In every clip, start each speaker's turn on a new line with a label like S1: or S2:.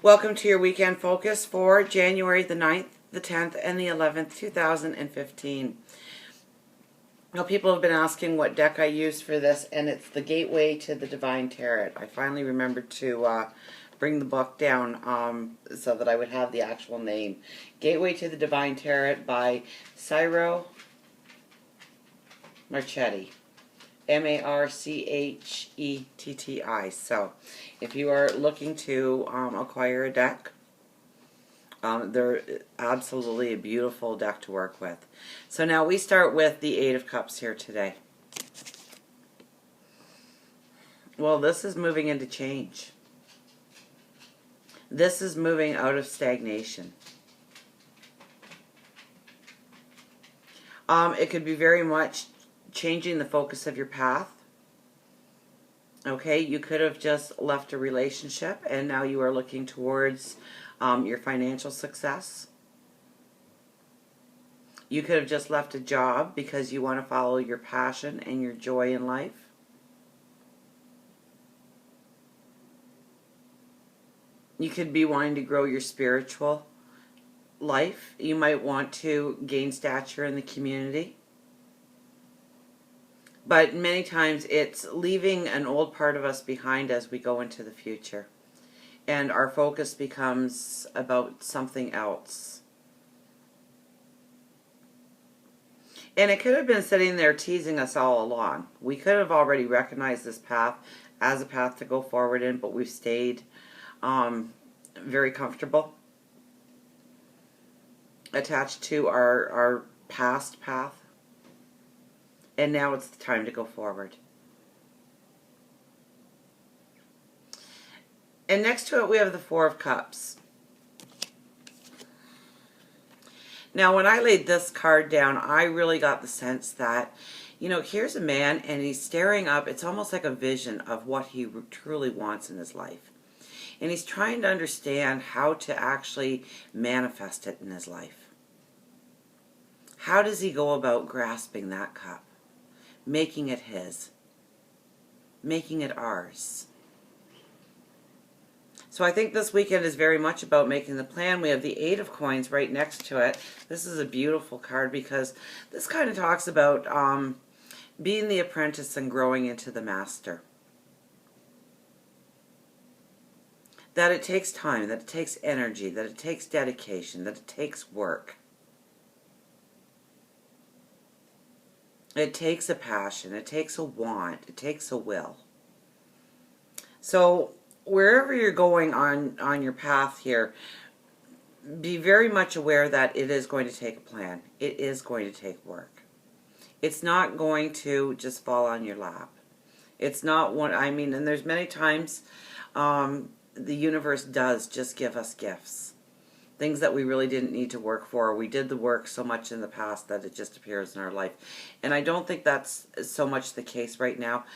S1: Welcome to your weekend focus for January the 9th, the 10th, and the 11th, 2015. Now, people have been asking what deck I use for this, and it's the Gateway to the Divine Tarot. I finally remembered to bring the book down so that I would have the actual name. Gateway to the Divine Tarot by Ciro Marchetti. Marchetti. So, if you are looking to acquire a deck, they're absolutely a beautiful deck to work with. So now we start with the Eight of Cups here today. Well, this is moving into change. This is moving out of stagnation. It could be very much changing the focus of your path. Okay, you could have just left a relationship and now you are looking towards your financial success. You could have just left a job because you want to follow your passion and your joy in life. You could be wanting to grow your spiritual life. You might want to gain stature in the community. But many times it's leaving an old part of us behind as we go into the future. And our focus becomes about something else. And it could have been sitting there teasing us all along. We could have already recognized this path as a path to go forward in, but we've stayed very comfortable, attached to our past path. And now it's the time to go forward. And next to it we have the Four of Cups. Now when I laid this card down, I really got the sense that, you know, here's a man and he's staring up. It's almost like a vision of what he truly wants in his life. And he's trying to understand how to actually manifest it in his life. How does he go about grasping that cup? Making it his. Making it ours. So I think this weekend is very much about making the plan. We have the Eight of Coins right next to it. This is a beautiful card because this kind of talks about being the apprentice and growing into the master. That it takes time, that it takes energy, that it takes dedication, that it takes work. It takes a passion, it takes a want, it takes a will. So wherever you're going on your path here, be very much aware that it is going to take a plan. It is going to take work. It's not going to just fall on your lap. It's not one, and there's many times the universe does just give us gifts. Things that we really didn't need to work for. We did the work so much in the past that it just appears in our life. And I don't think that's so much the case right now.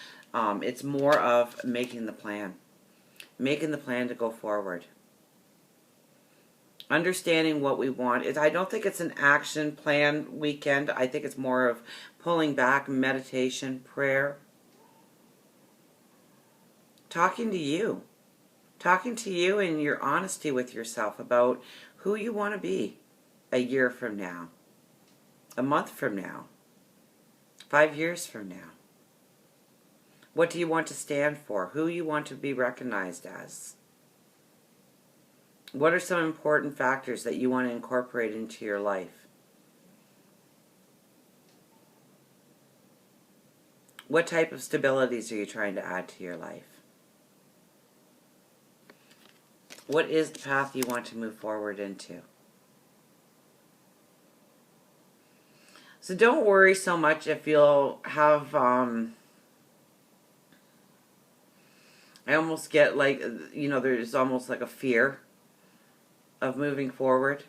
S1: It's more of making the plan. Making the plan to go forward. Understanding what we want. I don't think it's an action plan weekend. I think it's more of pulling back, meditation, prayer. Talking to you. Talking to you and your honesty with yourself about who you want to be a year from now, a month from now, 5 years from now. What do you want to stand for? Who you want to be recognized as? What are some important factors that you want to incorporate into your life? What type of stabilities are you trying to add to your life? What is the path you want to move forward into? So don't worry so much if you'll have, I almost get like, you know, there's almost like a fear of moving forward.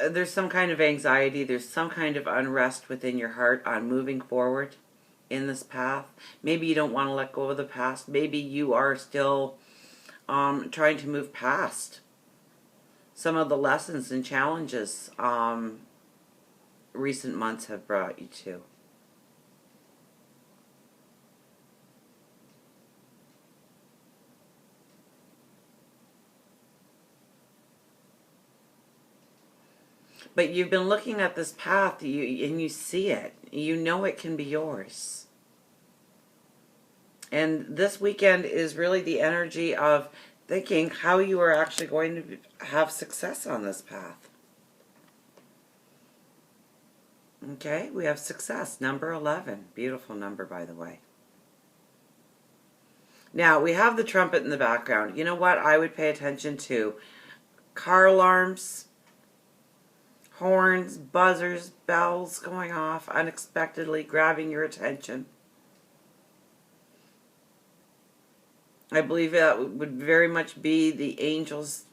S1: There's some kind of anxiety, there's some kind of unrest within your heart on moving forward in this path. Maybe you don't want to let go of the past. Maybe you are still trying to move past some of the lessons and challenges recent months have brought you to. But you've been looking at this path, and you see it. You know it can be yours. And this weekend is really the energy of thinking how you are actually going to have success on this path. Okay, we have success, number 11. Beautiful number, by the way. Now, we have the trumpet in the background. You know what I would pay attention to? Car alarms, horns, buzzers, bells going off unexpectedly, grabbing your attention. I believe that would very much be the angels,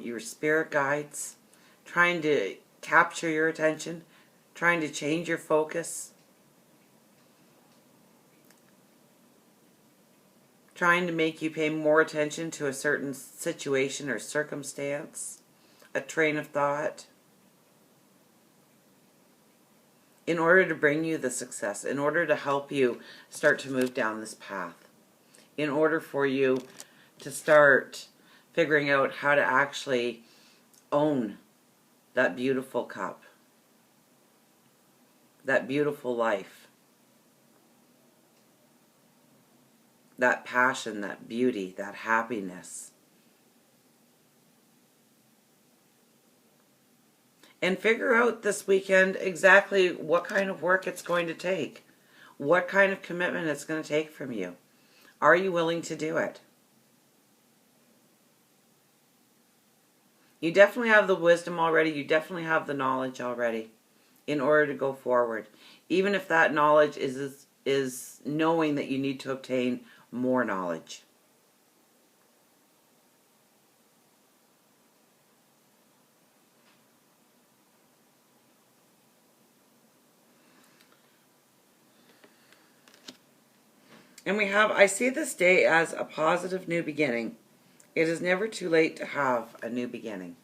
S1: your spirit guides, trying to capture your attention, trying to change your focus, trying to make you pay more attention to a certain situation or circumstance, a train of thought, in order to bring you the success, in order to help you start to move down this path, in order for you to start figuring out how to actually own that beautiful cup, that beautiful life, that passion, that beauty, that happiness. And figure out this weekend exactly what kind of work it's going to take, what kind of commitment it's going to take from you. Are you willing to do it? You definitely have the wisdom already. You definitely have the knowledge already in order to go forward. Even if that knowledge is knowing that you need to obtain more knowledge. And we have, I see this day as a positive new beginning. It is never too late to have a new beginning.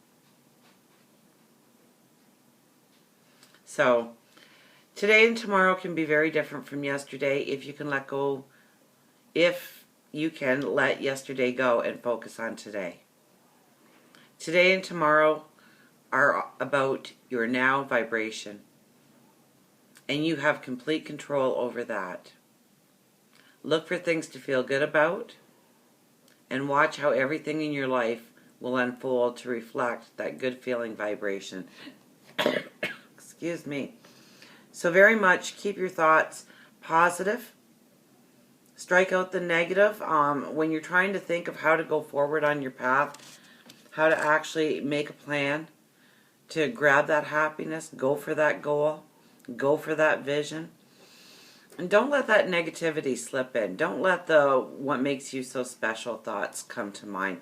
S1: So, today and tomorrow can be very different from yesterday if you can let go, if you can let yesterday go and focus on today. Today and tomorrow are about your now vibration. And you have complete control over that. Look for things to feel good about, and watch how everything in your life will unfold to reflect that good feeling vibration. Excuse me. So very much keep your thoughts positive. Strike out the negative. When you're trying to think of how to go forward on your path, how to actually make a plan to grab that happiness, go for that goal, go for that vision. And don't let that negativity slip in. Don't let the what makes you so special thoughts come to mind.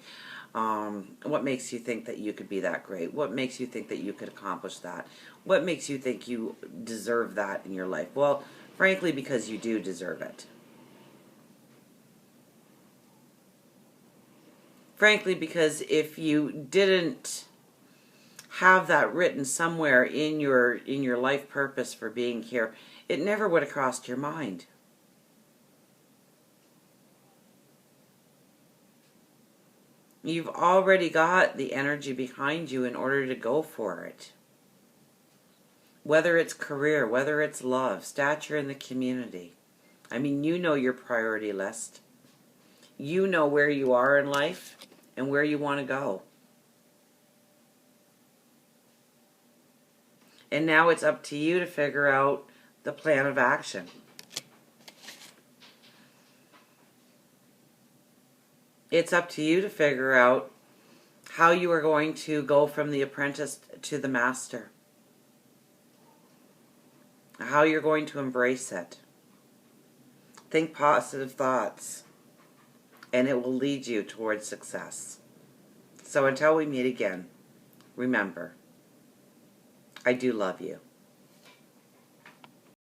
S1: What makes you think that you could be that great? What makes you think that you could accomplish that? What makes you think you deserve that in your life? Well, frankly, because you do deserve it. Frankly, because if you didn't have that written somewhere in your life purpose for being here, it never would have crossed your mind. You've already got the energy behind you in order to go for it. Whether it's career, whether it's love, stature in the community. I mean, you know your priority list. You know where you are in life and where you want to go. And now it's up to you to figure out the plan of action. It's up to you to figure out how you are going to go from the apprentice to the master. How you're going to embrace it. Think positive thoughts, and it will lead you towards success. So until we meet again, remember, I do love you.